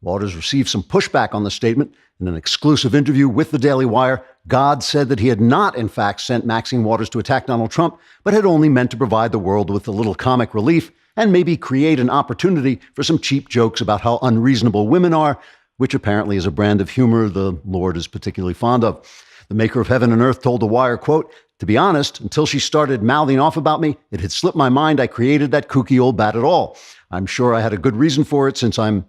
Waters received some pushback on the statement. In an exclusive interview with the Daily Wire, God said that he had not, in fact, sent Maxine Waters to attack Donald Trump, but had only meant to provide the world with a little comic relief and maybe create an opportunity for some cheap jokes about how unreasonable women are, which apparently is a brand of humor the Lord is particularly fond of. The maker of heaven and earth told The Wire, quote, "To be honest, until she started mouthing off about me, it had slipped my mind I created that kooky old bat at all. I'm sure I had a good reason for it since I'm,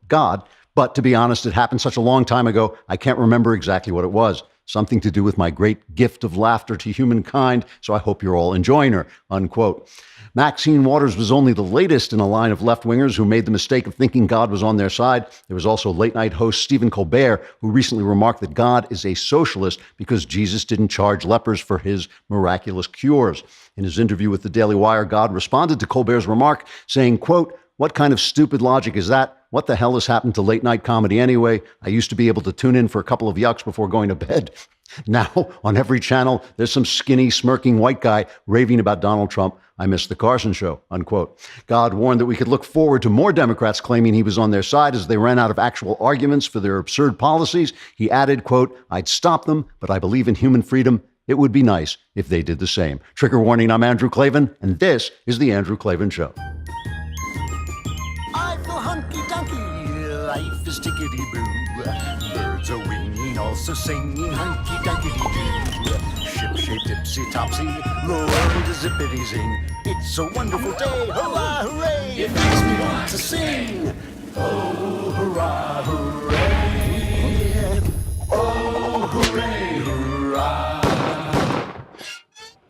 God. But to be honest, it happened such a long time ago, I can't remember exactly what it was. Something to do with my great gift of laughter to humankind, so I hope you're all enjoying her," unquote. Maxine Waters was only the latest in a line of left-wingers who made the mistake of thinking God was on their side. There was also late-night host Stephen Colbert, who recently remarked that God is a socialist because Jesus didn't charge lepers for his miraculous cures. In his interview with the Daily Wire, God responded to Colbert's remark, saying, quote, "What kind of stupid logic is that? What the hell has happened to late-night comedy anyway? I used to be able to tune in for a couple of yucks before going to bed. Now, on every channel, there's some skinny, smirking white guy raving about Donald Trump. I miss the Carson show," unquote. God warned that we could look forward to more Democrats claiming he was on their side as they ran out of actual arguments for their absurd policies. He added, quote, "I'd stop them, but I believe in human freedom. It would be nice if they did the same." Trigger warning, I'm Andrew Klavan, and this is The Andrew Klavan Show. I feel hunky-dunky, life is tickety-boo. Birds are winging, also singing hunky-dunky-doo. Ship-shaped, ipsy-topsy, the world is zippity-zing. It's a wonderful day, hurrah, hooray! It makes me want to sing. Oh, hurrah, hooray! Oh, hooray, hurrah!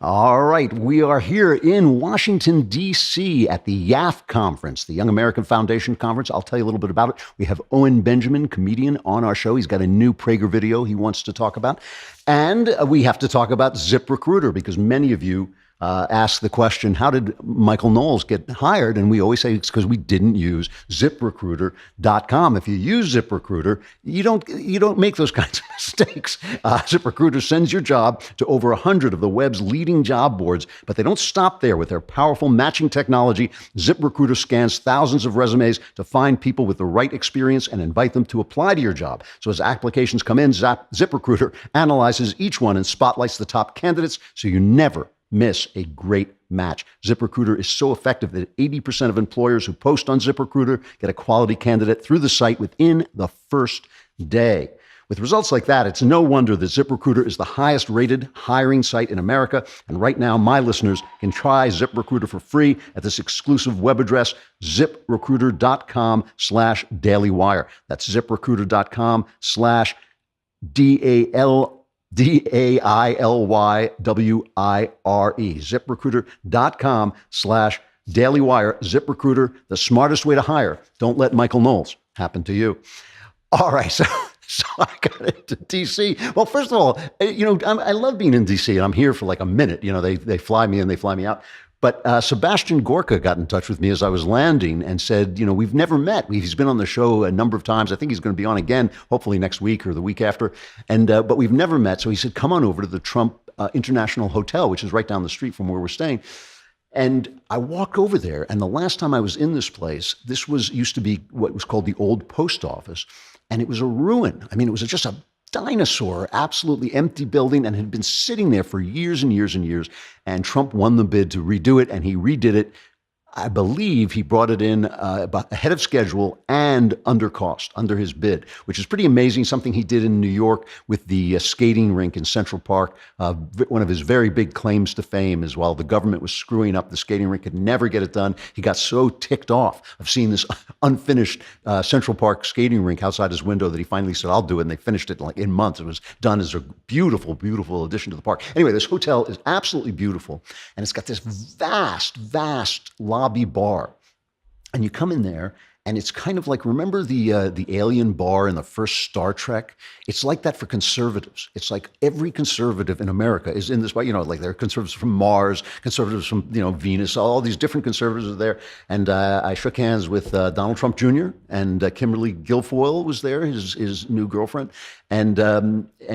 All right, we are here in Washington, D.C. at the YAF Conference, the Young American Foundation Conference. I'll tell you a little bit about it. We have Owen Benjamin, comedian, on our show. He's got a new Prager video he wants to talk about. And we have to talk about ZipRecruiter because many of you ask the question, how did Michael Knowles get hired? And we always say it's because we didn't use ZipRecruiter.com. If you use ZipRecruiter, you don't make those kinds of mistakes. ZipRecruiter sends your job to over 100 of the web's leading job boards, but they don't stop there. With their powerful matching technology, ZipRecruiter scans thousands of resumes to find people with the right experience and invite them to apply to your job. So as applications come in, ZipRecruiter analyzes each one and spotlights the top candidates so you never miss a great match. ZipRecruiter is so effective that 80% of employers who post on ZipRecruiter get a quality candidate through the site within the first day. With results like that, it's no wonder that ZipRecruiter is the highest rated hiring site in America. And right now, my listeners can try ZipRecruiter for free at this exclusive web address, ZipRecruiter.com/dailywire. That's ZipRecruiter.com/DAILYWIRE. ZipRecruiter.com/dailywire. ZipRecruiter, the smartest way to hire. Don't let Michael Knowles happen to you. All right, so I got into D.C. Well, first of all, I love being in D.C. and I'm here for like a minute. They fly me in, they fly me out. But Sebastian Gorka got in touch with me as I was landing and said, we've never met. He's been on the show a number of times. I think he's going to be on again, hopefully next week or the week after. But we've never met. So he said, come on over to the Trump International Hotel, which is right down the street from where we're staying. And I walked over there. And the last time I was in this place, used to be what was called the old post office. And it was a ruin. I mean, it was just a dinosaur, absolutely empty building, and had been sitting there for years and years and years. And Trump won the bid to redo it, and he redid it. I believe he brought it in ahead of schedule and under cost, under his bid, which is pretty amazing. Something he did in New York with the skating rink in Central Park. One of his very big claims to fame is while the government was screwing up the skating rink, could never get it done. He got so ticked off of seeing this unfinished Central Park skating rink outside his window that he finally said, I'll do it. And they finished it in months. It was done as a beautiful, beautiful addition to the park. Anyway, this hotel is absolutely beautiful. And it's got this vast, vast lobby bar, and you come in there and it's kind of like, remember the alien bar in the first Star Trek? It's like that for conservatives. It's like every conservative in America is in this bar, like there are conservatives from Mars, conservatives from, Venus, all these different conservatives are there. And I shook hands with Donald Trump Jr. and Kimberly Guilfoyle was there, his new girlfriend. And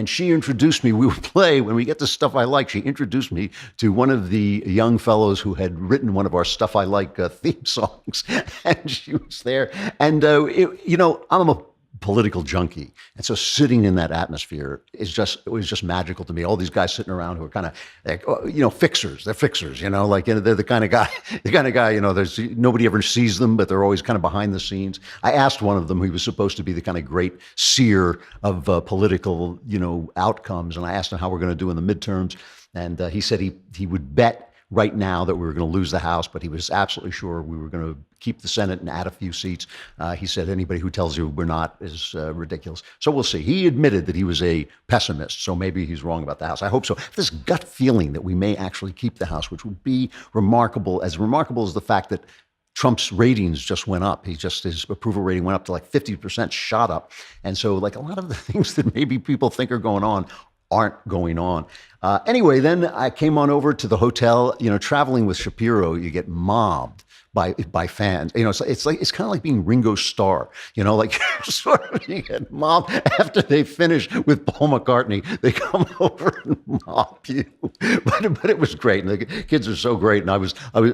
she introduced me, when we get to Stuff I Like, she introduced me to one of the young fellows who had written one of our Stuff I Like theme songs. And she was there there. And, I'm a political junkie. And so sitting in that atmosphere it was just magical to me. All these guys sitting around who are kind of like, fixers. They're fixers, they're the kind of guy, there's nobody ever sees them, but they're always kind of behind the scenes. I asked one of them, he was supposed to be the kind of great seer of political, outcomes. And I asked him how we're going to do in the midterms. And he said he would bet right now that we were going to lose the House, but he was absolutely sure we were going to keep the Senate and add a few seats. He said anybody who tells you we're not is ridiculous. So we'll see. He admitted that he was a pessimist, so maybe he's wrong about the House. I hope so. This gut feeling that we may actually keep the House, which would be remarkable as the fact that Trump's ratings just went up. His approval rating went up to like 50%, shot up. And so like a lot of the things that maybe people think are going on aren't going on. Anyway, then I came on over to the hotel. Traveling with Shapiro, you get mobbed by fans. It's kind of like being Ringo Starr. Like sort of you get mobbed after they finish with Paul McCartney. They come over and mob you. But it was great, and the kids are so great. And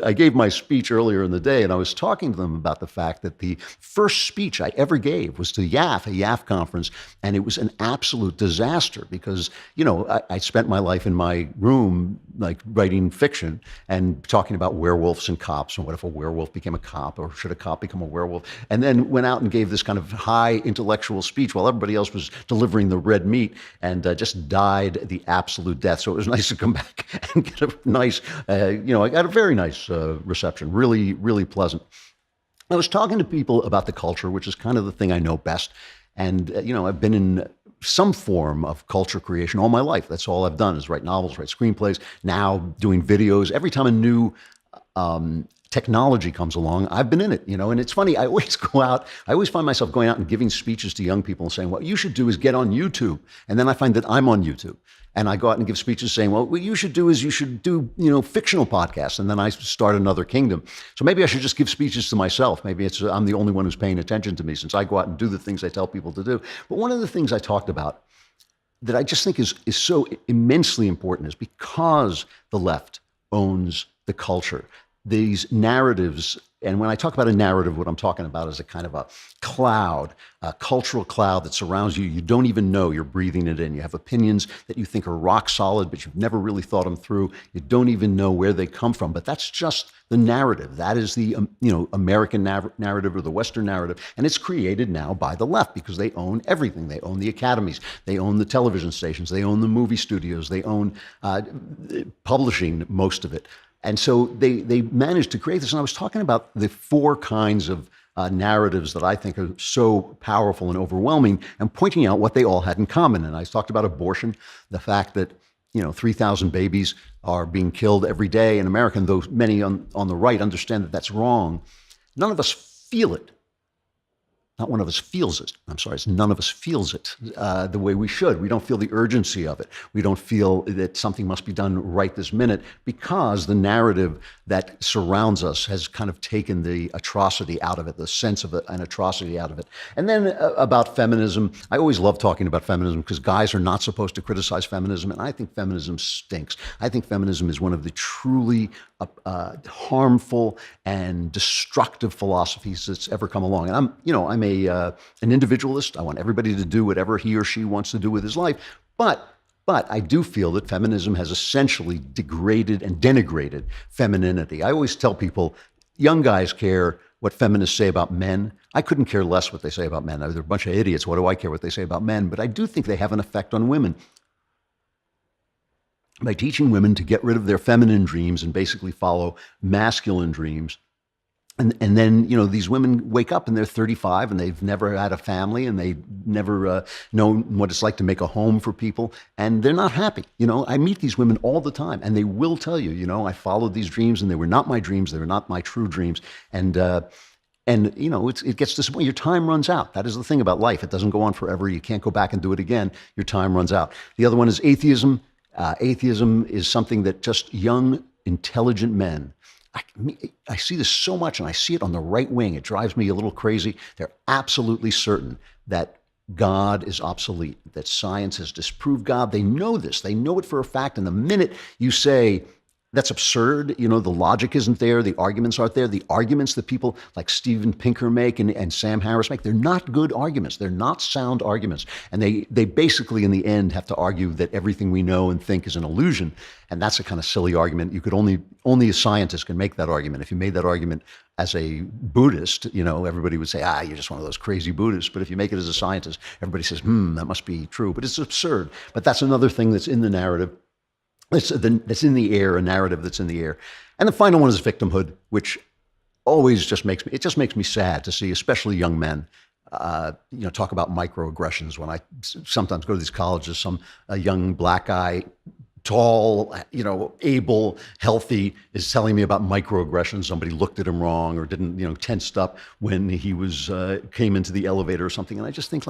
I gave my speech earlier in the day, and I was talking to them about the fact that the first speech I ever gave was to YAF, a YAF conference, and it was an absolute disaster because I spent my life in my room like writing fiction and talking about werewolves and cops and what if a werewolf became a cop or should a cop become a werewolf, and then went out and gave this kind of high intellectual speech while everybody else was delivering the red meat and just died the absolute death. So it was nice to come back and get a nice, I got a very nice reception, really, really pleasant. I was talking to people about the culture, which is kind of the thing I know best. And, I've been in some form of culture creation all my life. That's all I've done is write novels, write screenplays, now doing videos. Every time a new technology comes along, I've been in it, and it's funny. I always find myself going out and giving speeches to young people and saying, what you should do is get on YouTube. And then I find that I'm on YouTube. And I go out and give speeches saying, well, what you should do is do fictional podcasts. And then I start another kingdom. So maybe I should just give speeches to myself. Maybe I'm the only one who's paying attention to me since I go out and do the things I tell people to do. But one of the things I talked about that I just think is so immensely important is because the left owns the culture. These narratives, and when I talk about a narrative, what I'm talking about is a kind of a cloud, a cultural cloud that surrounds you. You don't even know you're breathing it in. You have opinions that you think are rock solid, but you've never really thought them through. You don't even know where they come from, but that's just the narrative. That is the American narrative or the Western narrative, and it's created now by the left because they own everything. They own the academies. They own the television stations. They own the movie studios. They own publishing, most of it. And so they managed to create this. And I was talking about the four kinds of narratives that I think are so powerful and overwhelming and pointing out what they all had in common. And I talked about abortion, the fact that 3,000 babies are being killed every day in America, and though many on the right understand that that's wrong, none of us feel it. Not one of us feels it. I'm sorry, none of us feels it the way we should. We don't feel the urgency of it. We don't feel that something must be done right this minute because the narrative that surrounds us has kind of taken the atrocity out of it, the sense of an atrocity out of it. And then about feminism, I always love talking about feminism because guys are not supposed to criticize feminism, and I think feminism stinks. I think feminism is one of the truly harmful and destructive philosophies that's ever come along. And I'm an individualist. I want everybody to do whatever he or she wants to do with his life. But I do feel that feminism has essentially degraded and denigrated femininity. I always tell people, young guys care what feminists say about men. I couldn't care less what they say about men. They're a bunch of idiots. What do I care what they say about men? But I do think they have an effect on women. By teaching women to get rid of their feminine dreams and basically follow masculine dreams. And then, these women wake up and they're 35 and they've never had a family and they never known what it's like to make a home for people. And they're not happy. I meet these women all the time and they will tell you, I followed these dreams and they were not my dreams. They were not my true dreams. And it gets to this point. Your time runs out. That is the thing about life. It doesn't go on forever. You can't go back and do it again. Your time runs out. The other one is atheism. Atheism is something that just young, intelligent men, I see this so much, and I see it on the right wing. It drives me a little crazy. They're absolutely certain that God is obsolete, that science has disproved God. They know this. They know it for a fact. And the minute you say, That's absurd. You know, the logic isn't there. The arguments aren't there. The arguments that people like Steven Pinker make and Sam Harris make, they're not good arguments. They're not sound arguments. And they basically, in the end, have to argue that everything we know and think is an illusion. And that's a kind of silly argument. You could only a scientist can make that argument. If you made that argument as a Buddhist, you know, everybody would say, you're just one of those crazy Buddhists. But if you make it as a scientist, everybody says, that must be true. But it's absurd. But that's another thing that's in the narrative. That's in the air, a narrative that's in the air. And the final one is victimhood, which always just makes me sad to see, especially young men, talk about microaggressions. When I sometimes go to these colleges, a young black guy, tall, able, healthy, is telling me about microaggressions. Somebody looked at him wrong or didn't, tensed up when he came into the elevator or something. And I just think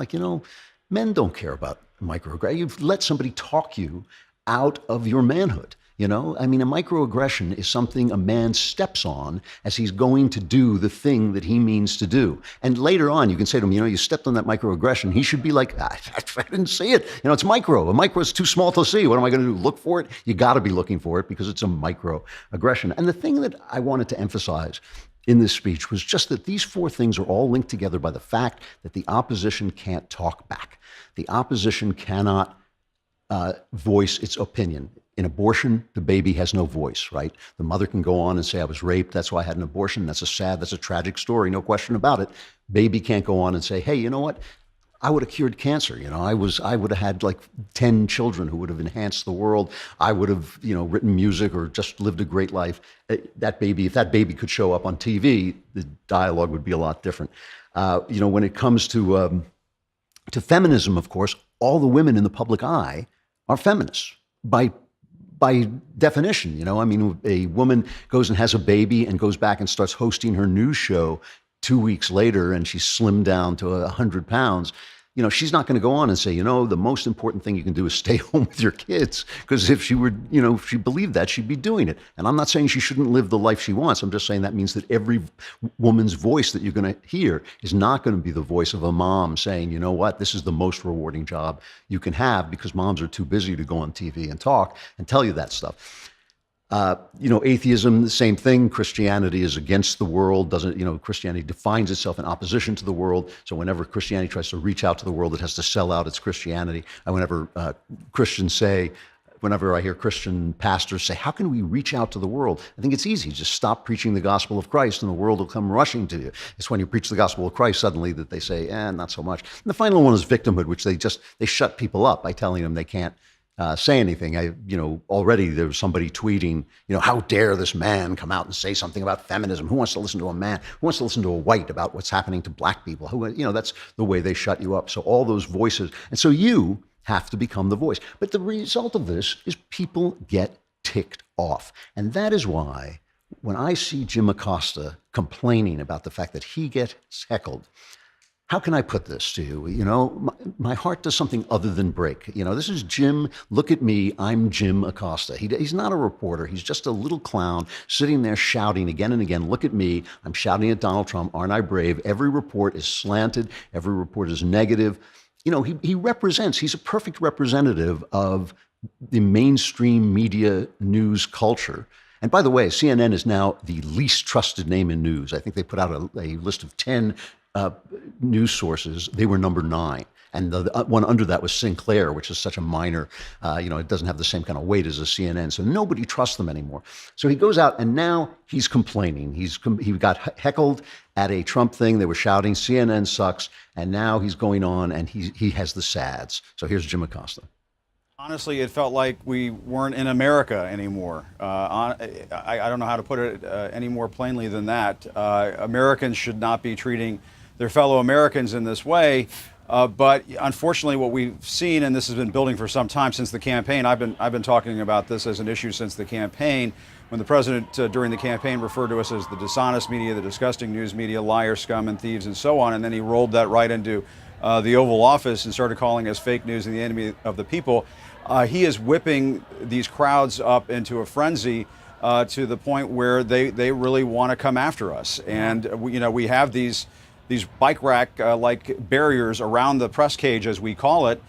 men don't care about microaggressions. You've let somebody talk you out of your manhood. A microaggression is something a man steps on as he's going to do the thing that he means to do. And later on, you can say to him, you stepped on that microaggression. He should be like, I didn't see it. It's micro. A micro is too small to see. What am I going to do? Look for it? You got to be looking for it because it's a microaggression. And the thing that I wanted to emphasize in this speech was just that these four things are all linked together by the fact that the opposition can't talk back. The opposition cannot voice its opinion. In abortion, the baby has no voice, right? The mother can go on and say, I was raped, that's why I had an abortion. That's a tragic story, no question about it. Baby can't go on and say, hey, you know what? I would have cured cancer. I would have had 10 children who would have enhanced the world. I would have, written music or just lived a great life. If that baby could show up on TV, the dialogue would be a lot different. When it comes to feminism, of course, all the women in the public eye are feminists by definition. A woman goes and has a baby and goes back and starts hosting her news show 2 weeks later and she's slimmed down to 100 pounds. She's not going to go on and say, the most important thing you can do is stay home with your kids. Because if she were, if she believed that, she'd be doing it. And I'm not saying she shouldn't live the life she wants. I'm just saying that means that every woman's voice that you're going to hear is not going to be the voice of a mom saying, you know what, this is the most rewarding job you can have, because moms are too busy to go on TV and talk and tell you that stuff. Atheism, the same thing. Christianity is against the world. Christianity defines itself in opposition to the world. So whenever Christianity tries to reach out to the world, it has to sell out its Christianity. And whenever I hear Christian pastors say, how can we reach out to the world? I think it's easy. Just stop preaching the gospel of Christ and the world will come rushing to you. It's when you preach the gospel of Christ suddenly that they say, not so much. And the final one is victimhood, which they shut people up by telling them they can't say anything. Already there was somebody tweeting, how dare this man come out and say something about feminism? Who wants to listen to a man? Who wants to listen to a white about what's happening to black people? That's the way they shut you up. So all those voices. And so you have to become the voice. But the result of this is people get ticked off. And that is why when I see Jim Acosta complaining about the fact that he gets heckled, how can I put this to you? My heart does something other than break. This is Jim. Look at me. I'm Jim Acosta. He's not a reporter. He's just a little clown sitting there shouting again and again, look at me. I'm shouting at Donald Trump. Aren't I brave? Every report is slanted. Every report is negative. He's a perfect representative of the mainstream media news culture. And by the way, CNN is now the least trusted name in news. I think they put out a list of 10 news sources. They were number 9. And the one under that was Sinclair, which is such a minor, it doesn't have the same kind of weight as a CNN. So nobody trusts them anymore. So he goes out and now he's complaining. He got heckled at a Trump thing. They were shouting, CNN sucks. And now he's going on and he has the Sadz. So here's Jim Acosta. Honestly, it felt like we weren't in America anymore. I don't know how to put it any more plainly than that. Americans should not be treating their fellow Americans in this way. But unfortunately, what we've seen, and this has been building for some time since the campaign, I've been talking about this as an issue since the campaign, when the president during the campaign referred to us as the dishonest media, the disgusting news media, liars, scum, and thieves, and so on. And then he rolled that right into the Oval Office and started calling us fake news and the enemy of the people. He is whipping these crowds up into a frenzy to the point where they really want to come after us. And we have these bike rack like barriers around the press cage, as we call it,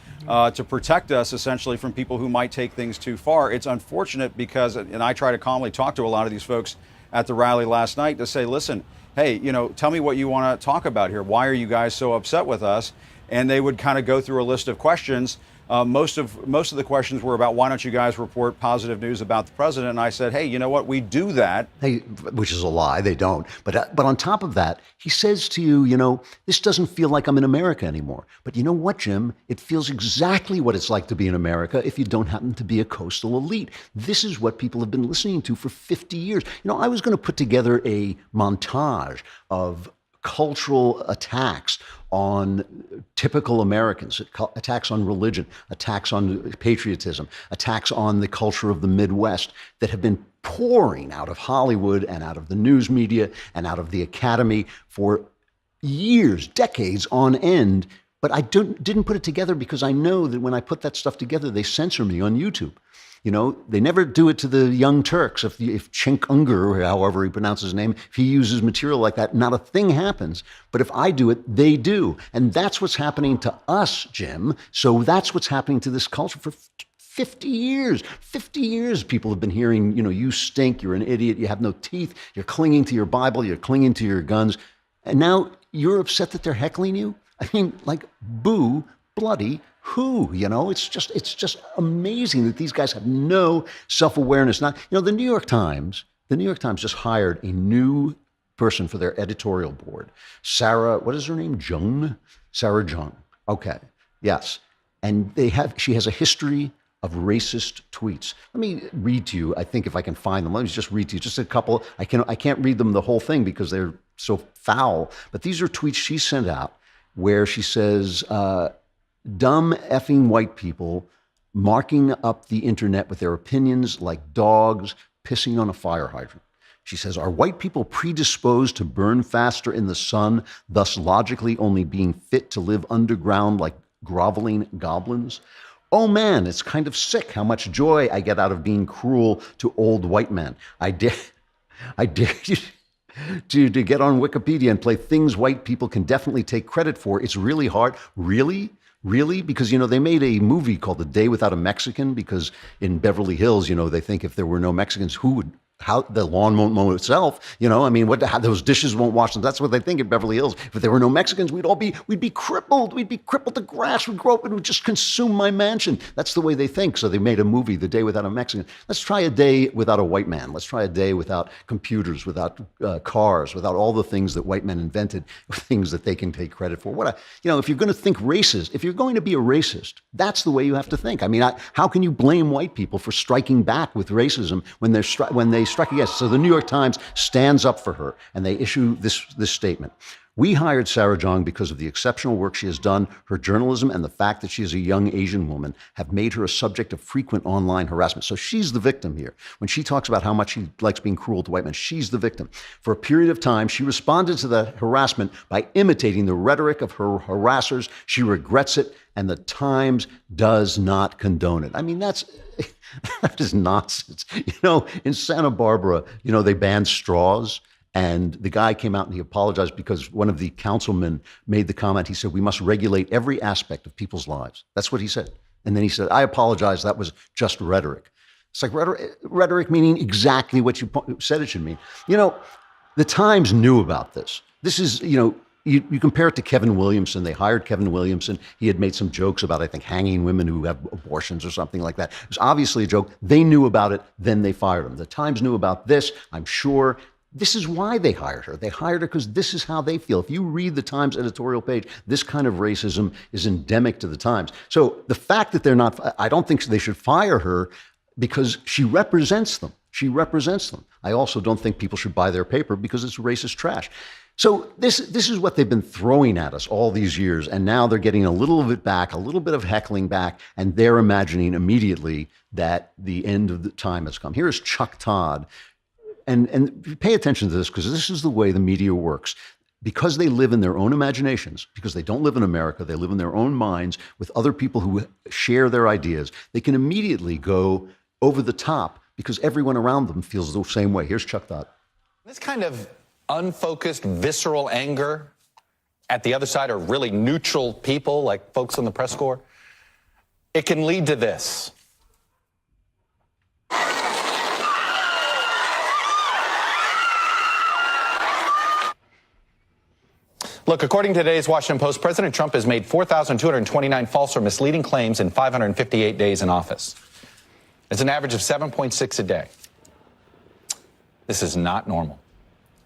to protect us essentially from people who might take things too far. It's unfortunate because, and I try to calmly talk to a lot of these folks at the rally last night to say, listen, hey, tell me what you want to talk about here. Why are you guys so upset with us? And they would kind of go through a list of questions. Most of the questions were about, why don't you guys report positive news about the president? And I said, hey, you know what? We do that. Hey, which is a lie. They don't. But on top of that, he says to you, this doesn't feel like I'm in America anymore. But you know what, Jim? It feels exactly what it's like to be in America if you don't happen to be a coastal elite. This is what people have been listening to for 50 years. I was going to put together a montage of cultural attacks on typical Americans, attacks on religion, attacks on patriotism, attacks on the culture of the Midwest that have been pouring out of Hollywood and out of the news media and out of the academy for years, decades on end. But I didn't put it together because I know that when I put that stuff together, they censor me on YouTube. They never do it to the Young Turks. If Cenk Unger, or however he pronounces his name, if he uses material like that, not a thing happens. But if I do it, they do. And that's what's happening to us, Jim. So that's what's happening to this culture for 50 years. 50 years people have been hearing, you stink, you're an idiot, you have no teeth, you're clinging to your Bible, you're clinging to your guns. And now you're upset that they're heckling you? I mean, like, boo, bloody who? It's just amazing that these guys have no self-awareness. Not, the New York Times just hired a new person for their editorial board. Sarah, what is her name? Sarah Jung. Okay. Yes. And she has a history of racist tweets. Let me read to you, I think if I can find them. Let me just read to you just a couple. I can't read them the whole thing because they're so foul. But these are tweets she sent out where she says, dumb effing white people marking up the internet with their opinions like dogs pissing on a fire hydrant. She says, are white people predisposed to burn faster in the sun, thus logically only being fit to live underground like groveling goblins? Oh man, it's kind of sick how much joy I get out of being cruel to old white men. I dare you to get on Wikipedia and play things white people can definitely take credit for. It's really hard. Really? Because, they made a movie called The Day Without a Mexican because in Beverly Hills, they think if there were no Mexicans, how the lawn won't mow itself, how those dishes won't wash them. That's what they think in Beverly Hills. If there were no Mexicans, we'd be crippled. We'd be crippled. The grass would grow up and would just consume my mansion. That's the way they think. So they made a movie, The Day Without a Mexican. Let's try a day without a white man. Let's try a day without computers, without cars, without all the things that white men invented, things that they can take credit for. If you're going to think racist, if you're going to be a racist, that's the way you have to think. I mean, how can you blame white people for striking back with racism when they struck against? So the New York Times stands up for her and they issue this statement. We hired Sarah Jung because of the exceptional work she has done. Her journalism and the fact that she is a young Asian woman have made her a subject of frequent online harassment. So she's the victim here. When she talks about how much she likes being cruel to white men, she's the victim. For a period of time, she responded to that harassment by imitating the rhetoric of her harassers. She regrets it, and the Times does not condone it. I mean, that is nonsense. In Santa Barbara, they banned straws. And the guy came out and he apologized because one of the councilmen made the comment. He said, we must regulate every aspect of people's lives. That's what he said. And then he said, I apologize. That was just rhetoric. It's like rhetoric meaning exactly what you said it should mean. The Times knew about this. This is, you compare it to Kevin Williamson. They hired Kevin Williamson. He had made some jokes about, I think, hanging women who have abortions or something like that. It was obviously a joke. They knew about it. Then they fired him. The Times knew about this, I'm sure. This is why they hired her. They hired her because this is how they feel. If you read the Times editorial page, this kind of racism is endemic to the Times. So the fact that they're not, I don't think they should fire her because she represents them. She represents them. I also don't think people should buy their paper because it's racist trash. So this is what they've been throwing at us all these years. And now they're getting a little of it back, a little bit of heckling back, and they're imagining immediately that the end of the time has come. Here is Chuck Todd. And pay attention to this because this is the way the media works. Because they live in their own imaginations, because they don't live in America, they live in their own minds with other people who share their ideas, they can immediately go over the top because everyone around them feels the same way. Here's Chuck Todd. This kind of unfocused, visceral anger at the other side are really neutral people like folks in the press corps. it can lead to this. Look, according to today's Washington Post, President Trump has made 4,229 false or misleading claims in 558 days in office. It's an average of 7.6 a day. This is not normal.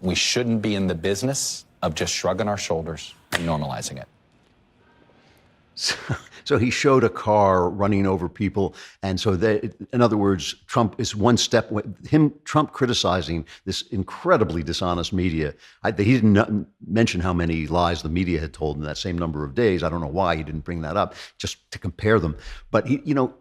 We shouldn't be in the business of just shrugging our shoulders and normalizing it. So he showed a car running over people. And so in other words, Trump is one step, Trump criticizing this incredibly dishonest media. He didn't mention how many lies the media had told in that same number of days. I don't know why he didn't bring that up, just to compare them. But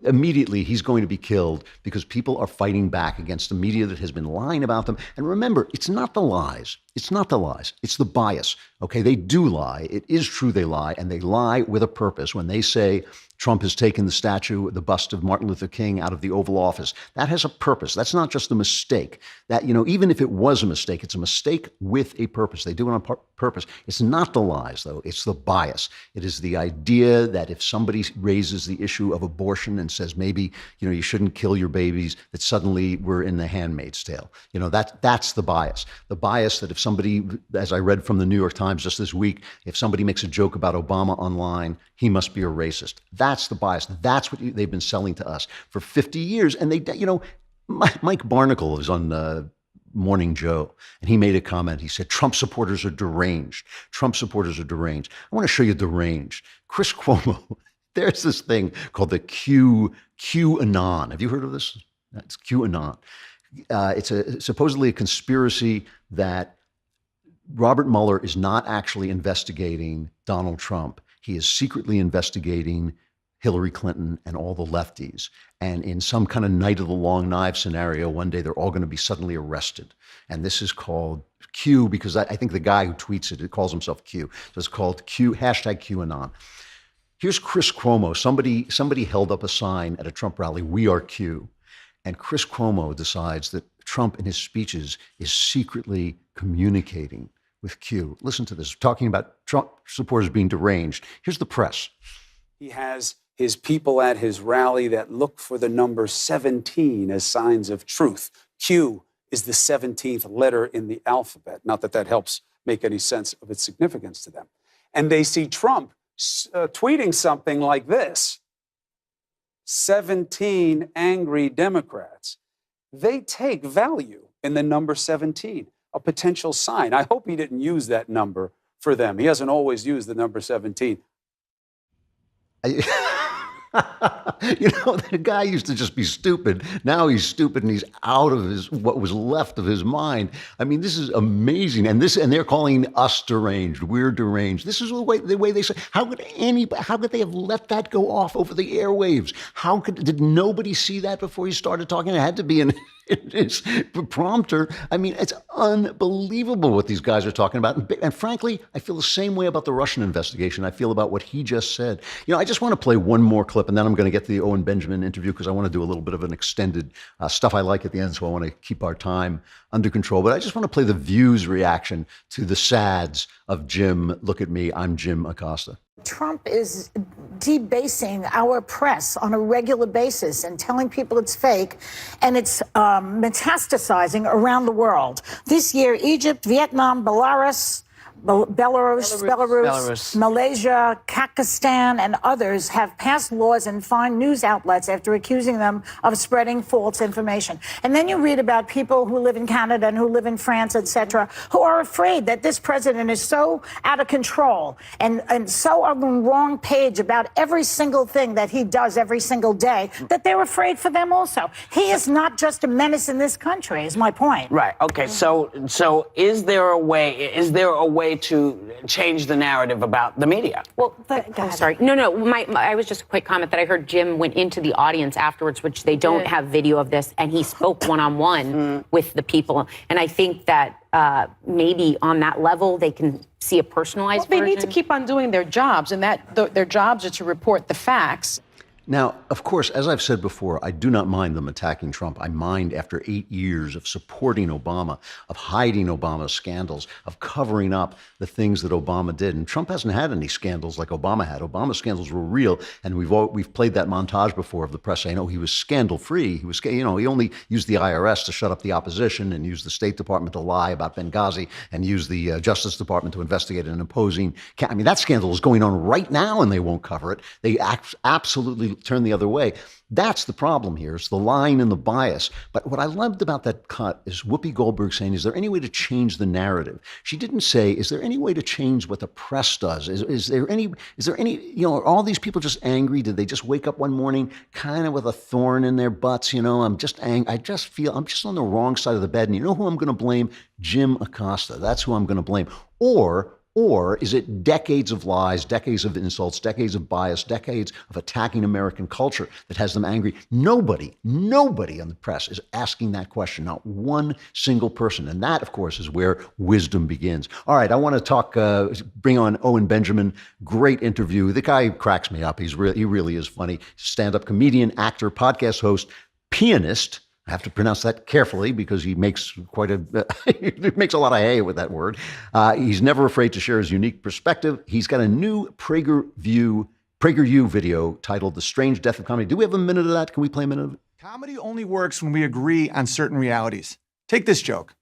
immediately he's going to be killed because people are fighting back against the media that has been lying about them. And remember, it's not the lies. It's not the lies. It's the bias. Okay, they do lie. It is true they lie, and they lie with a purpose. When they say Trump has taken the statue, the bust of Martin Luther King out of the Oval Office, that has a purpose. That's not just a mistake. That, even if it was a mistake, it's a mistake with a purpose. They do it on purpose. It's not the lies, though. It's the bias. It is the idea that if somebody raises the issue of abortion and says maybe, you shouldn't kill your babies, that suddenly we're in The Handmaid's Tale. That's the bias. The bias that if somebody, as I read from the New York Times just this week, if somebody makes a joke about Obama online, he must be a racist. That's the bias. That's what they've been selling to us for 50 years. And Mike Barnacle is on Morning Joe, and he made a comment. He said, Trump supporters are deranged. Trump supporters are deranged. I want to show you deranged. Chris Cuomo, there's this thing called the QAnon. Have you heard of this? It's QAnon. It's supposedly a conspiracy that Robert Mueller is not actually investigating Donald Trump. He is secretly investigating Hillary Clinton and all the lefties. And in some kind of night of the long knife scenario, one day they're all going to be suddenly arrested. And this is called Q, because I think the guy who tweets it calls himself Q. So it's called Q, #QAnon. Here's Chris Cuomo. Somebody held up a sign at a Trump rally, "We are Q." And Chris Cuomo decides that Trump in his speeches is secretly communicating with Q. Listen to this, talking about Trump supporters being deranged. Here's the press. He has his people at his rally that look for the number 17 as signs of truth. Q is the 17th letter in the alphabet. Not that that helps make any sense of its significance to them. And they see Trump tweeting something like this: 17 angry Democrats. They take value in the number 17, a potential sign. I hope he didn't use that number for them. He hasn't always used the number 17. The guy used to just be stupid. Now he's stupid and he's out of what was left of his mind. I mean, this is amazing. And they're calling us deranged. We're deranged. This is the way they say. How could they have let that go off over the airwaves? Did nobody see that before he started talking? It had to be in his prompter. I mean, it's unbelievable what these guys are talking about. And frankly, I feel the same way about the Russian investigation. I feel about what he just said. I just want to play one more clip, and then I'm going to get to the Owen Benjamin interview because I want to do a little bit of an extended stuff I like at the end, so I want to keep our time under control. But I just want to play the View's reaction to the Sadz of Jim, look at me, I'm Jim Acosta. Trump is debasing our press on a regular basis and telling people it's fake, and it's metastasizing around the world. This year, Egypt, Vietnam, Belarus, Malaysia, Pakistan, and others have passed laws and fined news outlets after accusing them of spreading false information. And then you read about people who live in Canada and who live in France, etc., who are afraid that this president is so out of control and so on the wrong page about every single thing that he does every single day that they're afraid for them also. He is not just a menace in this country, is my point. Right. Okay. So is there a way to change the narrative about the media? Well, sorry. No. I was just a quick comment that I heard Jim went into the audience afterwards, which they don't have video of this, and he spoke one-on-one with the people. And I think that maybe on that level, they can see a personalized version. They need to keep on doing their jobs, and that their jobs are to report the facts. Now, of course, as I've said before, I do not mind them attacking Trump. I mind after 8 years of supporting Obama, of hiding Obama's scandals, of covering up the things that Obama did. And Trump hasn't had any scandals like Obama had. Obama's scandals were real, and we've played that montage before of the press saying, "Oh, he was scandal-free. He was, he only used the IRS to shut up the opposition, and used the State Department to lie about Benghazi, and used the Justice Department to investigate an opposing." I mean, that scandal is going on right now, and they won't cover it. They absolutely turn the other way. That's the problem here. It's the lying and the bias. But what I loved about that cut is Whoopi Goldberg saying, is there any way to change the narrative? She didn't say, is there any way to change what the press does? Is there any, are all these people just angry? Did they just wake up one morning kind of with a thorn in their butts? I'm just angry. I just feel I'm just on the wrong side of the bed. And you know who I'm going to blame? Jim Acosta. That's who I'm going to blame. Or is it decades of lies, decades of insults, decades of bias, decades of attacking American culture that has them angry? Nobody on the press is asking that question, not one single person. And that, of course, is where wisdom begins. All right, I want to bring on Owen Benjamin. Great interview. The guy cracks me up. He really is funny. Stand-up comedian, actor, podcast host, pianist. I have to pronounce that carefully because he makes he makes a lot of hay with that word. He's never afraid to share his unique perspective. He's got a new PragerU video titled "The Strange Death of Comedy." Do we have a minute of that? Can we play a minute of it? Comedy only works when we agree on certain realities. Take this joke.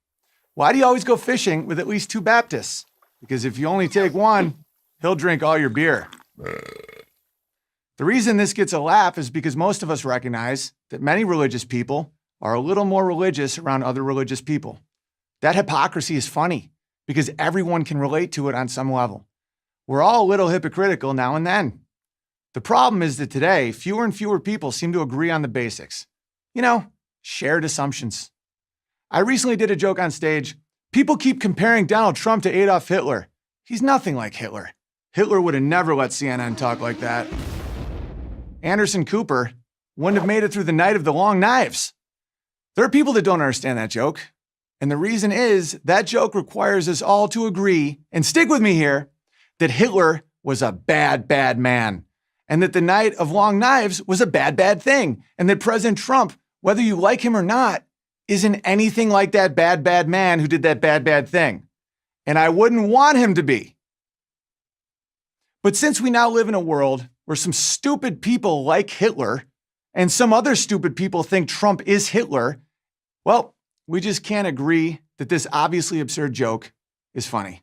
Why do you always go fishing with at least two Baptists? Because if you only take one, he'll drink all your beer. The reason this gets a laugh is because most of us recognize that many religious people are a little more religious around other religious people. That hypocrisy is funny because everyone can relate to it on some level. We're all a little hypocritical now and then. The problem is that today, fewer and fewer people seem to agree on the basics. Shared assumptions. I recently did a joke on stage. People keep comparing Donald Trump to Adolf Hitler. He's nothing like Hitler. Hitler would have never let CNN talk like that. Anderson Cooper wouldn't have made it through the night of the long knives. There are people that don't understand that joke. And the reason is that joke requires us all to agree, and stick with me here, that Hitler was a bad, bad man. And that the night of long knives was a bad, bad thing. And that President Trump, whether you like him or not, isn't anything like that bad, bad man who did that bad, bad thing. And I wouldn't want him to be. But since we now live in a world where some stupid people like Hitler and some other stupid people think Trump is Hitler, well, we just can't agree that this obviously absurd joke is funny.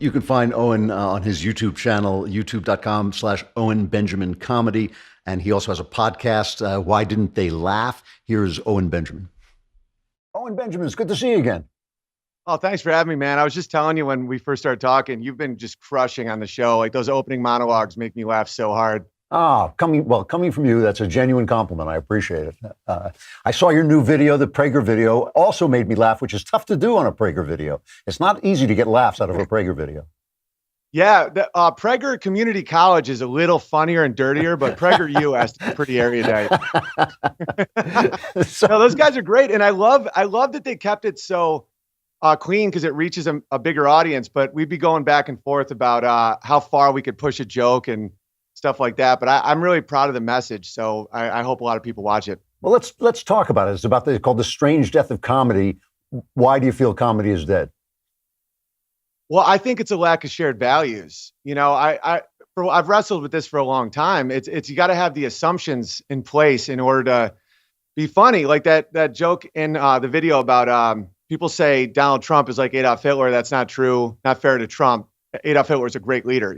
You can find Owen on his YouTube channel, youtube.com/Owen Benjamin Comedy. And he also has a podcast, Why Didn't They Laugh? Here's Owen Benjamin. Owen Benjamin, it's good to see you again. Oh, thanks for having me, man. I was just telling you when we first started talking, you've been just crushing on the show. Like those opening monologues make me laugh so hard. Coming from you, that's a genuine compliment. I appreciate it. I saw your new video, the Prager video, also made me laugh, which is tough to do on a Prager video. It's not easy to get laughs out of a Prager video. Yeah, the Prager Community College is a little funnier and dirtier, but PragerU has to be pretty erudite. No, those guys are great, and I love that they kept it so clean because it reaches a bigger audience. But we'd be going back and forth about how far we could push a joke and stuff like that. But I'm really proud of the message, so I hope a lot of people watch it. Well, let's talk about it. It's called The Strange Death of Comedy. Why do you feel comedy is dead? Well, I think it's a lack of shared values. I've wrestled with this for a long time. It's you got to have the assumptions in place in order to be funny. Like that joke in the video about people say Donald Trump is like Adolf Hitler. That's not true. Not fair to Trump. Adolf Hitler is a great leader.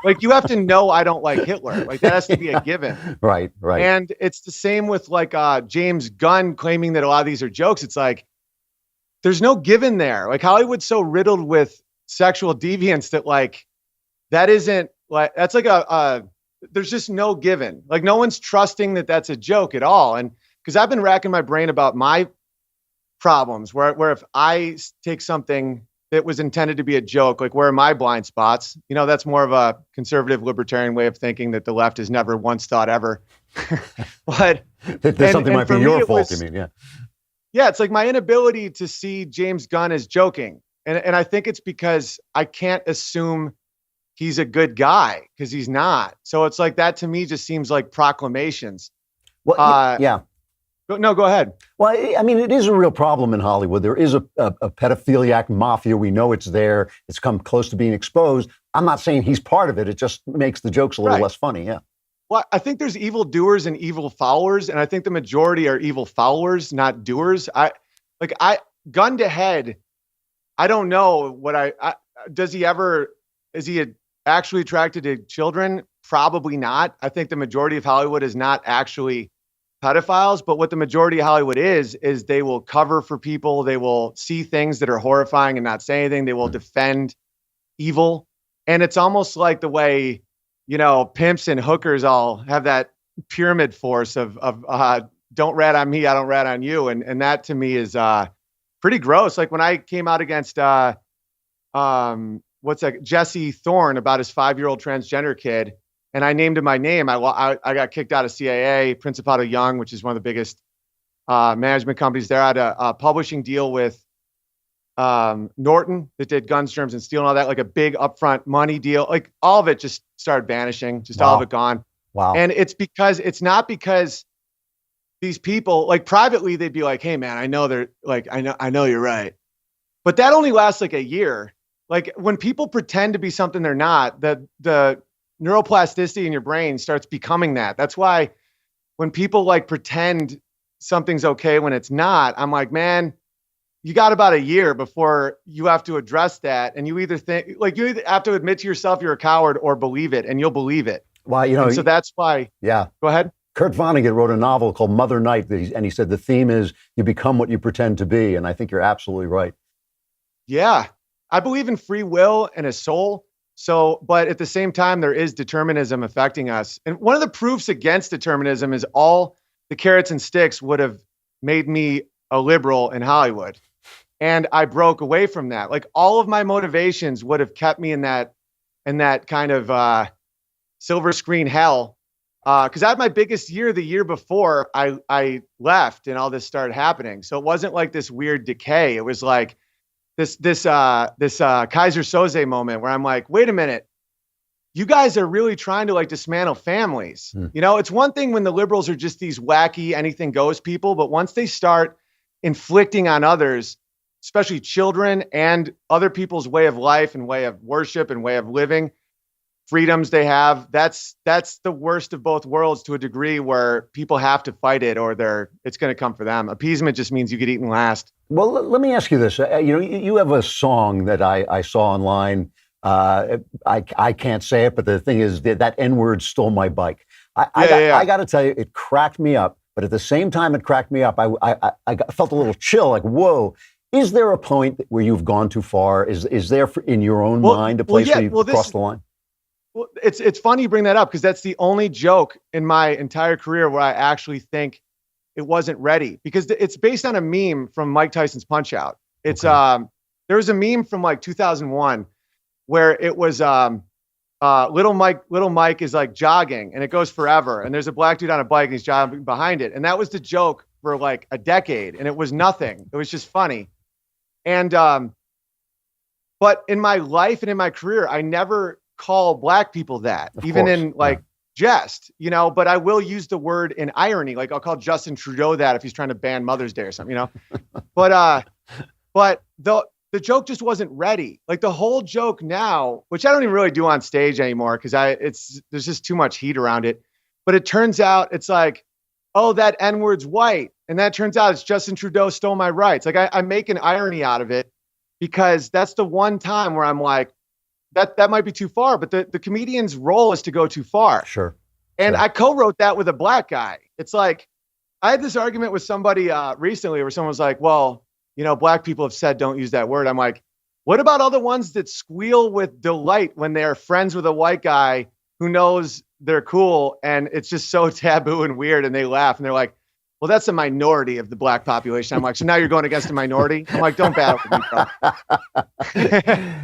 Like you have to know I don't like Hitler. Like that has to be a given. Right. And it's the same with like James Gunn claiming that a lot of these are jokes. It's like there's no given there. Like Hollywood's so riddled with sexual deviance that like that isn't like that's like there's just no given. Like no one's trusting that that's a joke at all. And because I've been racking my brain about my problems where if I take something that was intended to be a joke, like where are my blind spots? That's more of a conservative libertarian way of thinking that the left has never once thought ever. But there's something might be your fault, you mean? Yeah. Yeah. It's like my inability to see James Gunn as joking. And I think it's because I can't assume he's a good guy because he's not. So it's like that to me just seems like proclamations. Well, yeah. No, go ahead. Well, I mean, it is a real problem in Hollywood. There is a pedophiliac mafia. We know it's there. It's come close to being exposed. I'm not saying he's part of it. It just makes the jokes a little less funny. Yeah. Well, I think there's evil doers and evil followers, and I think the majority are evil followers, not doers. Gun to head, I don't know what is he actually attracted to children? Probably not. I think the majority of Hollywood is not actually pedophiles, but what the majority of Hollywood is they will cover for people. They will see things that are horrifying and not say anything. They will defend evil. And it's almost like the way, pimps and hookers all have that pyramid force of don't rat on me, I don't rat on you. And that to me is pretty gross. Like when I came out against Jesse Thorne about his 5-year-old transgender kid, and I named him my name. I got kicked out of CAA, Principato Young, which is one of the biggest management companies there. I had a publishing deal with Norton that did Guns, Germs, and Steel and all that, like a big upfront money deal. Like all of it just started vanishing, all of it gone. Wow. And it's not because these people, like privately, they'd be like, hey man, I know they're like, I know you're right. But that only lasts like a year. Like when people pretend to be something they're not, the neuroplasticity in your brain starts becoming that. That's why when people like pretend something's okay when it's not, I'm like, man, you got about a year before you have to address that. And you either have to admit to yourself you're a coward or believe it, and you'll believe it. Well, and so that's why. Yeah. Go ahead. Kurt Vonnegut wrote a novel called Mother Night, and he said the theme is you become what you pretend to be. And I think you're absolutely right. Yeah. I believe in free will and a soul. So, but at the same time, there is determinism affecting us. And one of the proofs against determinism is all the carrots and sticks would have made me a liberal in Hollywood. And I broke away from that. Like all of my motivations would have kept me in that kind of silver screen hell. Because I had my biggest year the year before I left and all this started happening. So it wasn't like this weird decay. It was like this Kaiser Soze moment where I'm like, wait a minute, you guys are really trying to like dismantle families. It's one thing when the liberals are just these wacky anything goes people, but once they start inflicting on others, especially children and other people's way of life and way of worship and way of living, freedoms they have, that's the worst of both worlds to a degree where people have to fight it or it's going to come for them. Appeasement just means you get eaten last. Well, let me ask you this. You have a song that I saw online. I can't say it, but the thing is that N-word stole my bike. I got to tell you, it cracked me up. But at the same time it cracked me up, I felt a little chill, like, whoa. Is there a point where you've gone too far? Is there in your own mind a place where you've crossed the line? Well, it's funny you bring that up because that's the only joke in my entire career where I actually think it wasn't ready, because it's based on a meme from Mike Tyson's Punch Out. It's there was a meme from like 2001 where it was little Mike is like jogging and it goes forever, and there's a black dude on a bike and he's jogging behind it, and that was the joke for like a decade, and it was nothing. It was just funny. And but in my life and in my career, I never call black people that, even in like jest, but I will use the word in irony. Like I'll call Justin Trudeau that if he's trying to ban Mother's Day or something, but the joke just wasn't ready. Like the whole joke now, which I don't even really do on stage anymore because there's just too much heat around it. But it turns out it's like, oh, that N-word's white. And that turns out it's Justin Trudeau stole my rights. Like I make an irony out of it because that's the one time where I'm like, that might be too far, but the comedian's role is to go too far. Sure. And I co-wrote that with a black guy. It's like, I had this argument with somebody recently where someone was like, well, black people have said, don't use that word. I'm like, what about all the ones that squeal with delight when they're friends with a white guy who knows they're cool and it's just so taboo and weird, and they laugh and they're like, well, that's a minority of the black population. I'm like, so now you're going against a minority? I'm like, don't battle with me, bro.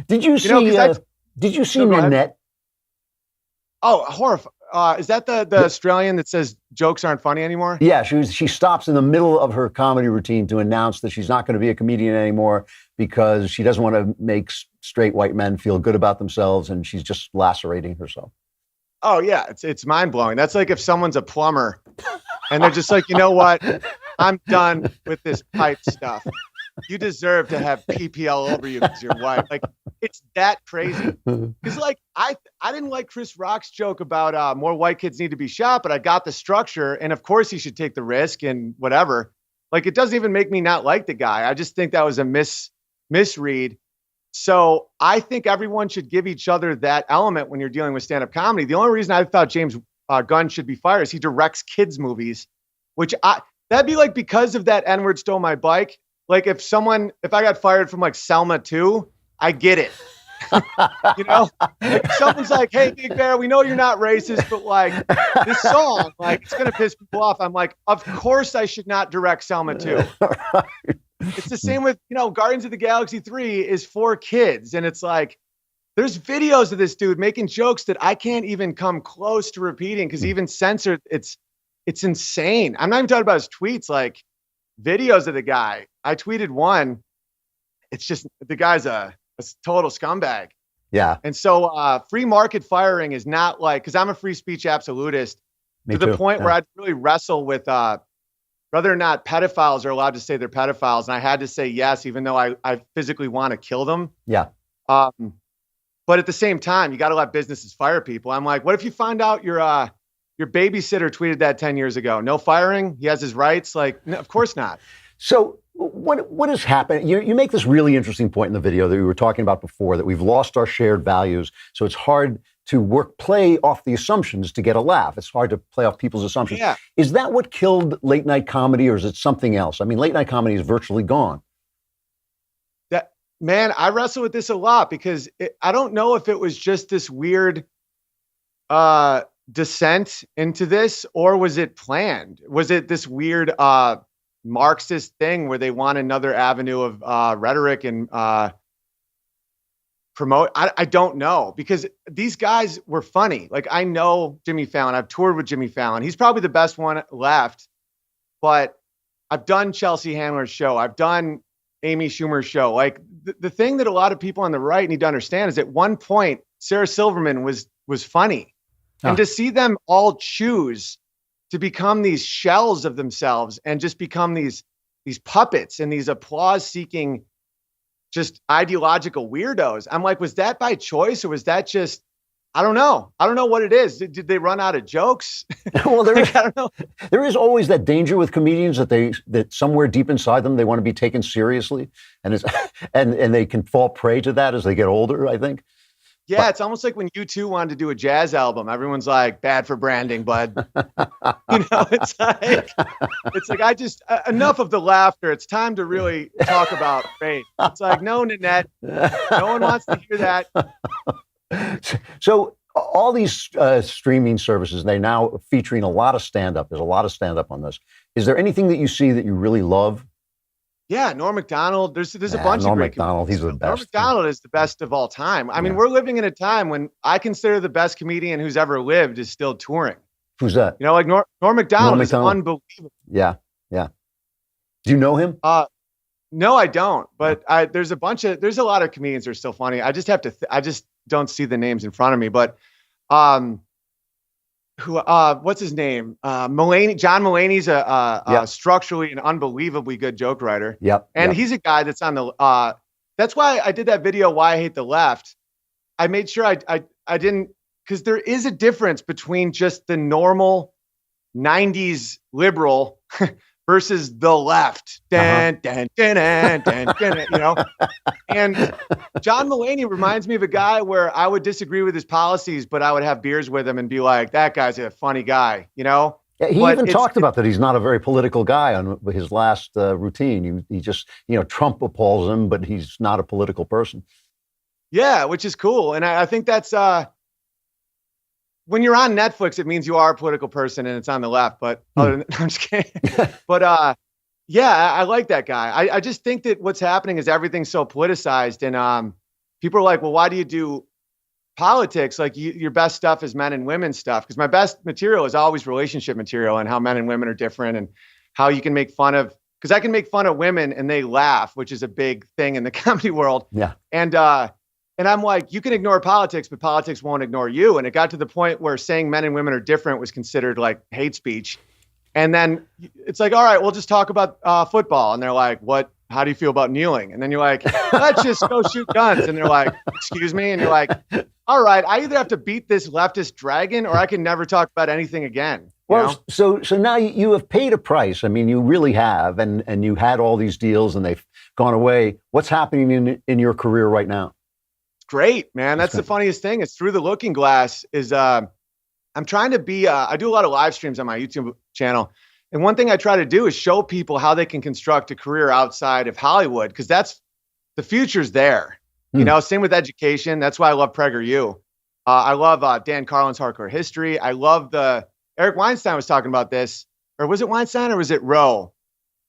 Did you see Nanette? Oh, horrifying. Is that the Australian that says jokes aren't funny anymore? Yeah, she stops in the middle of her comedy routine to announce that she's not going to be a comedian anymore because she doesn't want to make straight white men feel good about themselves, and she's just lacerating herself. Oh yeah, it's mind blowing. That's like if someone's a plumber and they're just like, you know what, I'm done with this pipe stuff. You deserve to have PPL over you because you're white. Like, it's that crazy. Because like I didn't like Chris Rock's joke about more white kids need to be shot, but I got the structure, and of course he should take the risk and whatever. Like, it doesn't even make me not like the guy. I just think that was a misread. So I think everyone should give each other that element when you're dealing with stand-up comedy. The only reason I thought James Gunn should be fired is he directs kids movies, which that'd be like because of that N-word stole my bike. Like if I got fired from like Selma 2, I get it. You know, if someone's like, hey, Big Bear, we know you're not racist, but like this song, like it's going to piss people off. I'm like, of course I should not direct Selma 2. It's the same with, Guardians of the Galaxy 3 is for kids. And it's like, there's videos of this dude making jokes that I can't even come close to repeating because even censored, it's insane. I'm not even talking about his tweets, like videos of the guy. I tweeted one. It's just, the guy's a total scumbag. Yeah. And so free market firing is not like, because I'm a free speech absolutist to the point where I'd really wrestle with whether or not pedophiles are allowed to say they're pedophiles. And I had to say yes, even though I physically want to kill them. Yeah. But at the same time, you got to let businesses fire people. I'm like, what if you find out your babysitter tweeted that 10 years ago? No firing? He has his rights? Like, no, of course not. So what has happened? You make this really interesting point in the video that we were talking about before, that we've lost our shared values. So it's hard to play off the assumptions to get a laugh. It's hard to play off people's assumptions. Yeah. Is that what killed late night comedy, or is it something else? I mean, late night comedy is virtually gone. Man, I wrestle with this a lot because I don't know if it was just this weird descent into this, or was it planned? Was it this weird Marxist thing where they want another avenue of rhetoric and promote? I don't know, because these guys were funny. Like, I know Jimmy Fallon. I've toured with Jimmy Fallon. He's probably the best one left, but I've done Chelsea Handler's show. I've done Amy Schumer's show. Like, the thing that a lot of people on the right need to understand is at one point, Sarah Silverman was funny. And to see them all choose to become these shells of themselves and just become these puppets and these applause-seeking, just ideological weirdos. I'm like, was that by choice, or was that just, I don't know. I don't know what it is. Did they run out of jokes? Well, I don't know. There is always that danger with comedians that somewhere deep inside them, they want to be taken seriously, and and they can fall prey to that as they get older, I think. Yeah, it's almost like when U2 wanted to do a jazz album. Everyone's like, bad for branding, bud. It's like I just, enough of the laughter. It's time to really talk about faith. It's like, no, Nanette, no one wants to hear that. So all these streaming services, they're now featuring a lot of stand-up. There's a lot of stand-up on this. Is there anything that you see that you really love? Yeah, Norm Macdonald. There's a bunch of great Macdonald. He's the best. Norm Macdonald is the best of all time. I mean, we're living in a time when I consider the best comedian who's ever lived is still touring. Who's that? Like Norm Macdonald is unbelievable. Yeah. Do you know him? No, I don't. But there's a lot of comedians that are still funny. I just have to. I just don't see the names in front of me. But what's his name? Mulaney. John Mulaney's a structurally an unbelievably good joke writer. Yep. And he's a guy that's on the. That's why I did that video, Why I Hate the Left. I made sure I didn't, because there is a difference between just the normal 90s liberal versus the left. And John Mulaney reminds me of a guy where I would disagree with his policies, but I would have beers with him and be like, that guy's a funny guy, Yeah, he even talked about that. He's not a very political guy on his last routine. He just, Trump appalls him, but he's not a political person. Yeah, which is cool. And I think that's, when you're on Netflix, it means you are a political person and it's on the left. But other than, I'm just kidding. But I like that guy. I just think that what's happening is everything's so politicized, and people are like, well, why do you do politics, like your best stuff is men and women stuff. Because my best material is always relationship material and how men and women are different and how you can make fun of. Because I can make fun of women and they laugh, which is a big thing in the comedy world. Yeah. And I'm like, you can ignore politics, but politics won't ignore you. And it got to the point where saying men and women are different was considered like hate speech. And then it's like, all right, we'll just talk about football. And they're like, what? How do you feel about kneeling? And then you're like, let's just go shoot guns. And they're like, excuse me. And you're like, all right, I either have to beat this leftist dragon or I can never talk about anything again. Well, so now you have paid a price. I mean, you really have, and you had all these deals and they've gone away. What's happening in your career right now? Great, man. That's the funniest thing. It's through the looking glass is I'm trying to be, I do a lot of live streams on my YouTube channel. And one thing I try to do is show people how they can construct a career outside of Hollywood. Cause that's the future's there, you know, same with education. That's why I love PragerU. I love Dan Carlin's Hardcore History. I love Eric Weinstein was talking about this, or was it Weinstein or was it Rowe?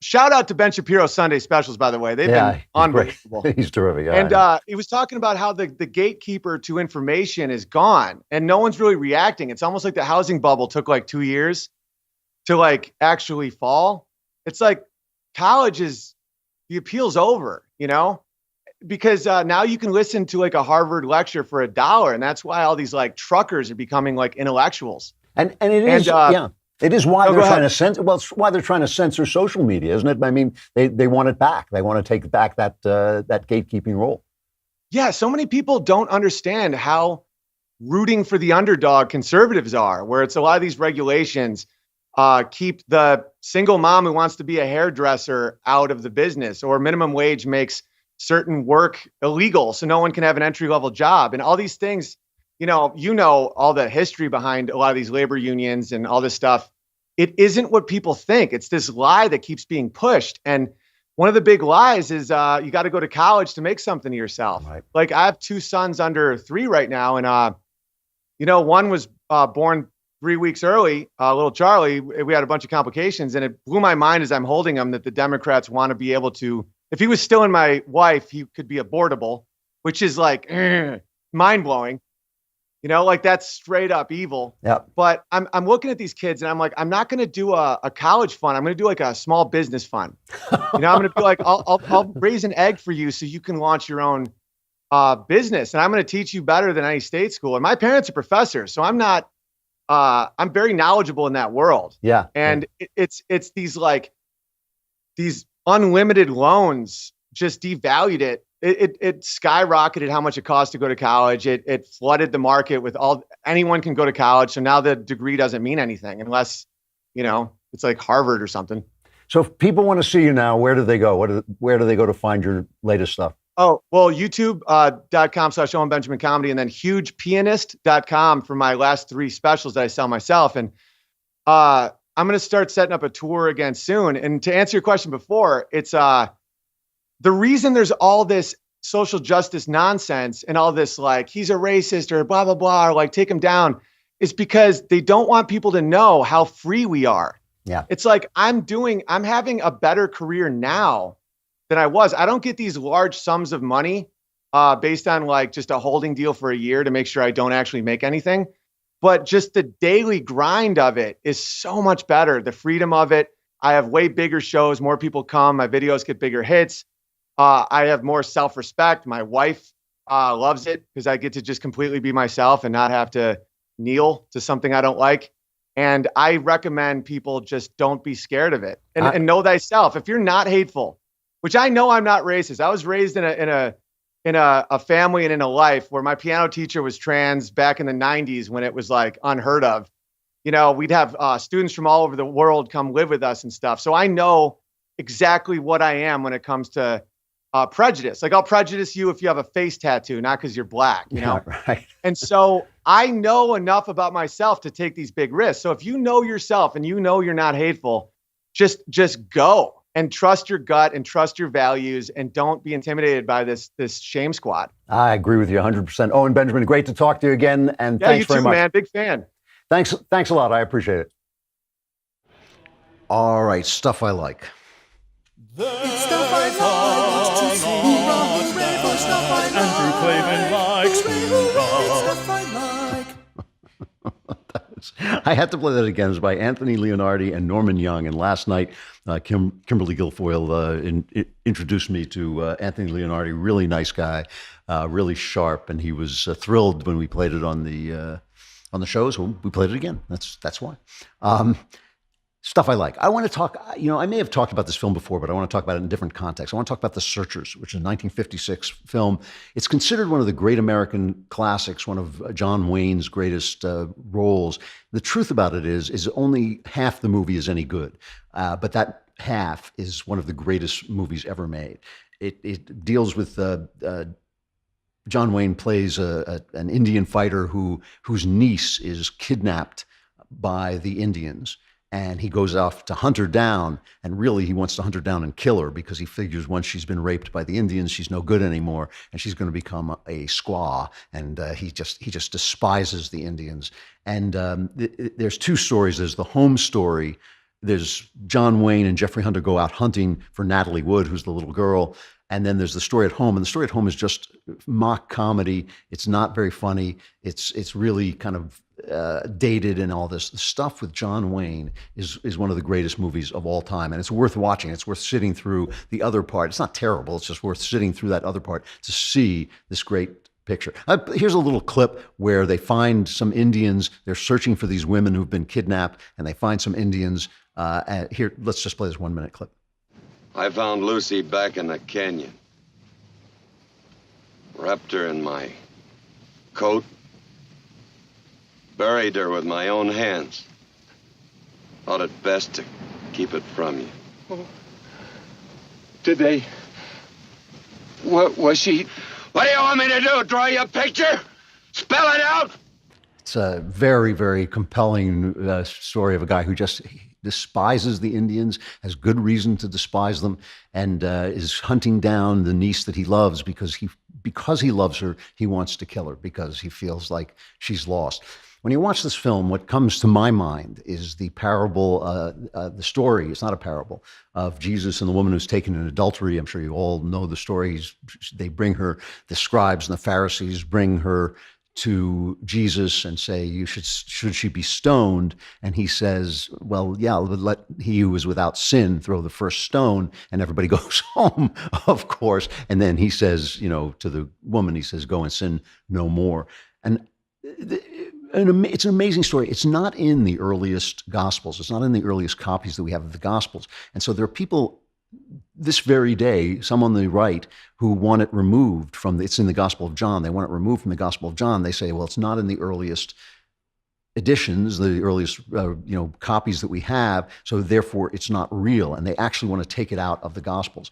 Shout out to Ben Shapiro's Sunday specials, by the way. They've been unbelievable. He's terrific. Yeah, and he was talking about how the gatekeeper to information is gone and no one's really reacting. It's almost like the housing bubble took like 2 years to like actually fall. It's like college the appeal's over, you know, because now you can listen to like a Harvard lecture for $1. And that's why all these like truckers are becoming like intellectuals. And it is, it is why they're trying to censor. Well, it's why they're trying to censor social media, isn't it? I mean, they want it back. They want to take back that gatekeeping role. Yeah, so many people don't understand how rooting for the underdog conservatives are, where it's a lot of these regulations keep the single mom who wants to be a hairdresser out of the business, or minimum wage makes certain work illegal, so no one can have an entry-level job, and all these things. You know all the history behind a lot of these labor unions and all this stuff. It isn't what people think. It's this lie that keeps being pushed. And one of the big lies is you got to go to college to make something of yourself. Right. Like I have 2 sons under 3 right now. And, one was born 3 weeks early, little Charlie. We had a bunch of complications. And it blew my mind as I'm holding him that the Democrats want to be able to, if he was still in my wife, he could be abortable, which is like mind-blowing. You know, like that's straight up evil. Yeah. But I'm looking at these kids and I'm like, I'm not going to do a college fund. I'm going to do like a small business fund. I'm going to be like, I'll raise an egg for you so you can launch your own business. And I'm going to teach you better than any state school. And my parents are professors, so I'm not. I'm very knowledgeable in that world. Yeah. And it's these unlimited loans just devalued it. It skyrocketed how much it costs to go to college. It flooded the market with anyone can go to college. So now the degree doesn't mean anything unless, it's like Harvard or something. So if people want to see you now, where do they go? Where do they go to find your latest stuff? Oh, well, youtube.com/Owen Benjamin Comedy, and then hugepianist.com for my last 3 specials that I sell myself. And I'm going to start setting up a tour again soon. And to answer your question before, it's the reason there's all this social justice nonsense and all this, like, he's a racist or blah, blah, blah, or like take him down, is because they don't want people to know how free we are. Yeah. It's like, I'm having a better career now than I was. I don't get these large sums of money based on like just a holding deal for a year to make sure I don't actually make anything. But just the daily grind of it is so much better. The freedom of it. I have way bigger shows. More people come. My videos get bigger hits. I have more self-respect. My wife loves it because I get to just completely be myself and not have to kneel to something I don't like. And I recommend people just don't be scared of it and know thyself. If you're not hateful, which I know I'm not racist. I was raised in a family and in a life where my piano teacher was trans back in the 90s when it was like unheard of. We'd have students from all over the world come live with us and stuff. So I know exactly what I am when it comes to prejudice. Like I'll prejudice you if you have a face tattoo, not because you're black, Yeah, right. And so I know enough about myself to take these big risks. So if you know yourself and you know you're not hateful, just go and trust your gut and trust your values and don't be intimidated by this shame squad. I agree with you 100%. Owen Benjamin, great to talk to you again. And thanks very much. Man. Big fan. Thanks a lot. I appreciate it. All right. Stuff I like. It's stuff I like to see. Andrew Clavin likes to I had to play that again. It was by Anthony Leonardi and Norman Young. And last night, Kimberly Guilfoyle introduced me to Anthony Leonardi. Really nice guy, really sharp, and he was thrilled when we played it on the show. So we played it again. That's why. Stuff I like. I want to talk, I may have talked about this film before, but I want to talk about it in a different context. I want to talk about The Searchers, which is a 1956 film. It's considered one of the great American classics, one of John Wayne's greatest roles. The truth about it is only half the movie is any good, but that half is one of the greatest movies ever made. It deals with John Wayne plays an Indian fighter whose niece is kidnapped by the Indians. And he goes off to hunt her down, and really he wants to hunt her down and kill her because he figures once she's been raped by the Indians, she's no good anymore, and she's going to become a squaw. And he just despises the Indians. And there's two stories. There's the home story. There's John Wayne and Jeffrey Hunter go out hunting for Natalie Wood, who's the little girl. And then there's the story at home, and the story at home is just mock comedy. It's not very funny. It's really kind of dated and all this. The stuff with John Wayne is one of the greatest movies of all time, and it's worth watching. It's worth sitting through the other part. It's not terrible. It's just worth sitting through that other part to see this great picture. Here's a little clip where they find some Indians. They're searching for these women who've been kidnapped, and they find some Indians. Here, let's just play this 1 minute clip. I found Lucy back in the canyon. Wrapped her in my coat. Buried her with my own hands. Thought it best to keep it from you. Oh. Did they? What was she? What do you want me to do? Draw you a picture? Spell it out? It's a very, very compelling story of a guy who just despises the Indians, has good reason to despise them, and is hunting down the niece that he loves because he loves her. He wants to kill her because he feels like she's lost. When you watch this film, what comes to my mind is the parable, the story, it's not a parable, of Jesus and the woman who's taken in adultery. I'm sure you all know the stories. They bring her, the scribes and the Pharisees bring her to Jesus and say, should she be stoned? And he says, well, yeah, let he who is without sin throw the first stone. And everybody goes home, of course. And then he says, to the woman, he says, go and sin no more. And it's an amazing story. It's not in the earliest Gospels. It's not in the earliest copies that we have of the Gospels. And so there are people this very day, some on the right, who want it removed from, it's in the Gospel of John. They want it removed from the Gospel of John. They say, well, it's not in the earliest editions, the earliest copies that we have, so therefore it's not real. And they actually want to take it out of the Gospels.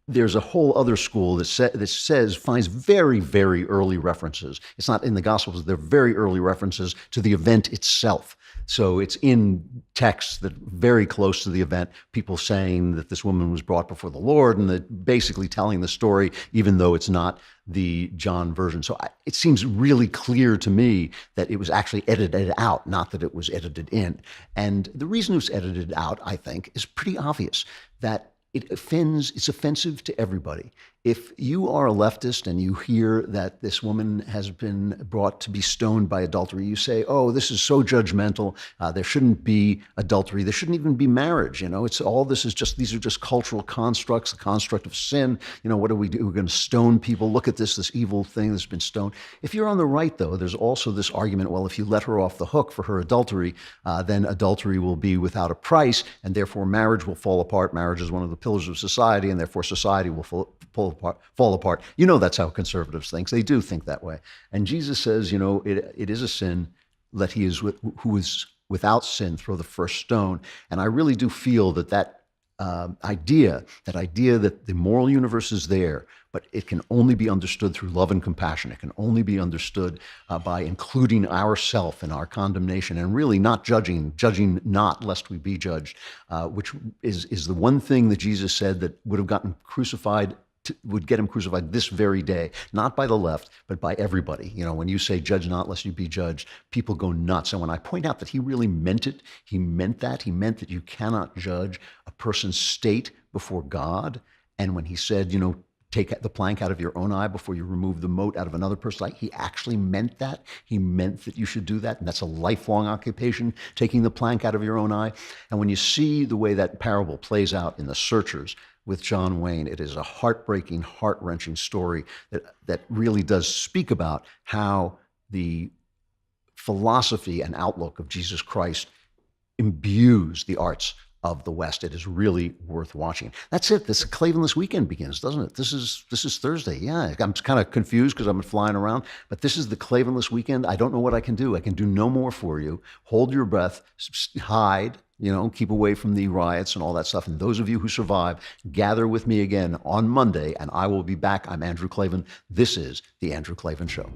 There's a whole other school that finds very, very early references. It's not in the Gospels. They're very early references to the event itself. So it's in texts that very close to the event, people saying that this woman was brought before the Lord and that basically telling the story, even though it's not the John version. So it seems really clear to me that it was actually edited out, not that it was edited in. And the reason it was edited out, I think, is pretty obvious, that it's offensive to everybody. If you are a leftist and you hear that this woman has been brought to be stoned by adultery, you say, oh, this is so judgmental. There shouldn't be adultery. There shouldn't even be marriage. These are just cultural constructs, the construct of sin. What do we do? We're going to stone people. Look at this evil thing that's been stoned. If you're on the right, though, there's also this argument, well, if you let her off the hook for her adultery, then adultery will be without a price, and therefore marriage will fall apart. Marriage is one of the pillars of society, and therefore society will fall apart. That's how conservatives think. They do think that way. And Jesus says, it is a sin. Let he who is without sin throw the first stone. And I really do feel that idea that the moral universe is there, but it can only be understood through love and compassion. It can only be understood by including ourself in our condemnation and really not judging not lest we be judged, which is the one thing that Jesus said that would get him crucified this very day, not by the left, but by everybody. When you say judge not lest you be judged, people go nuts. And when I point out that he really meant it, he meant that you cannot judge a person's state before God. And when he said, take the plank out of your own eye before you remove the mote out of another person's eye. He actually meant that. He meant that you should do that. And that's a lifelong occupation, taking the plank out of your own eye. And when you see the way that parable plays out in The Searchers with John Wayne, it is a heartbreaking, heart-wrenching story that really does speak about how the philosophy and outlook of Jesus Christ imbues the arts of the West. It is really worth watching. That's it. This Clavenless weekend begins, doesn't it? This is Thursday. Yeah, I'm kind of confused because I've been flying around, but this is the Clavenless weekend. I don't know what I can do. I can do no more for you. Hold your breath, hide, keep away from the riots and all that stuff. And those of you who survive, gather with me again on Monday, and I will be back. I'm Andrew Klavan. This is The Andrew Klavan Show.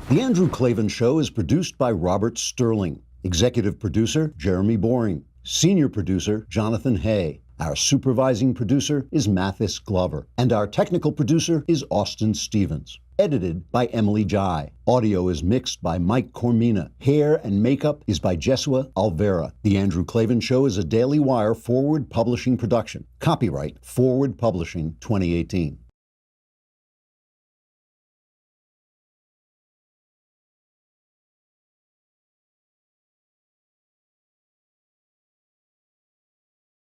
The Andrew Klavan Show is produced by Robert Sterling. Executive producer, Jeremy Boring. Senior producer, Jonathan Hay. Our supervising producer is Mathis Glover. And our technical producer is Austin Stevens. Edited by Emily Jai. Audio is mixed by Mike Cormina. Hair and makeup is by Jesua Alvera. The Andrew Klavan Show is a Daily Wire Forward Publishing production. Copyright Forward Publishing 2018.